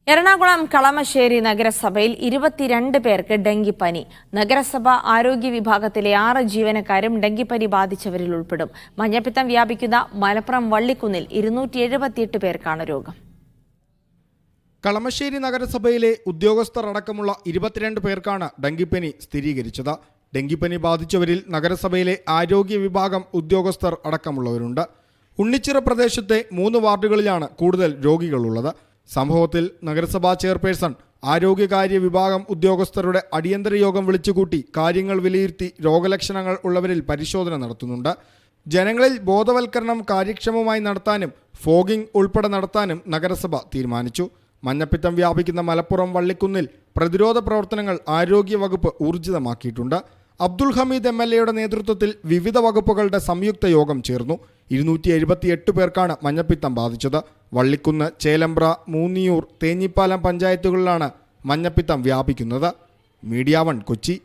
എറണാകുളം കളമശ്ശേരി നഗരസഭയിൽ 22 പേർക്ക് ഡെങ്കിപ്പനി. നഗരസഭ ആരോഗ്യ വിഭാഗത്തിലെ 6 ജീവനക്കാരും ഡെങ്കിപ്പനി ബാധിച്ചവരിൽ ഉൾപ്പെടും. മഞ്ഞപ്പിത്തം വ്യാപിക്കുന്ന മലപ്പുറം വള്ളിക്കുന്നിൽ 278 പേർക്കാണ് രോഗം. കളമശ്ശേരി നഗരസഭയിലെ ഉദ്യോഗസ്ഥർ അടക്കമുള്ള 22 പേർക്കാണ് ഡെങ്കിപ്പനി സ്ഥിരീകരിച്ചത്. ഡെങ്കിപ്പനി ബാധിച്ചവരിൽ നഗരസഭയിലെ ആരോഗ്യ വിഭാഗം ഉദ്യോഗസ്ഥർ അടക്കമുള്ളവരുണ്ട്. ഉണ്ണിച്ചിറ പ്രദേശത്തെ 3 വാർഡുകളിലാണ് കൂടുതൽ രോഗികളുള്ളത്. സംഭവത്തിൽ നഗരസഭാ ചെയർപേഴ്സൺ ആരോഗ്യകാര്യ വിഭാഗം ഉദ്യോഗസ്ഥരുടെ അടിയന്തര യോഗം വിളിച്ചുകൂട്ടി കാര്യങ്ങൾ വിലയിരുത്തി രോഗലക്ഷണങ്ങൾ ഉള്ളവരിൽ പരിശോധന നടത്തുന്നുണ്ട്. ജനങ്ങളിൽ ബോധവൽക്കരണം കാര്യക്ഷമമായി നടത്താനും ഫോഗിംഗ് ഉൾപ്പെടെ നടത്താനും നഗരസഭ തീരുമാനിച്ചു. മഞ്ഞപ്പിത്തം വ്യാപിക്കുന്ന മലപ്പുറം വള്ളിക്കുന്നിൽ പ്രതിരോധ പ്രവർത്തനങ്ങൾ ആരോഗ്യവകുപ്പ് ഊർജിതമാക്കിയിട്ടുണ്ട്. അബ്ദുൽ ഹമീദ് MLA നേതൃത്വത്തിൽ വിവിധ വകുപ്പുകളുടെ സംയുക്ത യോഗം ചേർന്നു. 278 പേർക്കാണ് മഞ്ഞപ്പിത്തം ബാധിച്ചത്. വള്ളിക്കുന്ന്, ചേലമ്പ്ര, മൂന്നിയൂർ, തേഞ്ഞിപ്പാലം പഞ്ചായത്തുകളിലാണ് മഞ്ഞപ്പിത്തം വ്യാപിക്കുന്നത്. മീഡിയ 1 കൊച്ചി.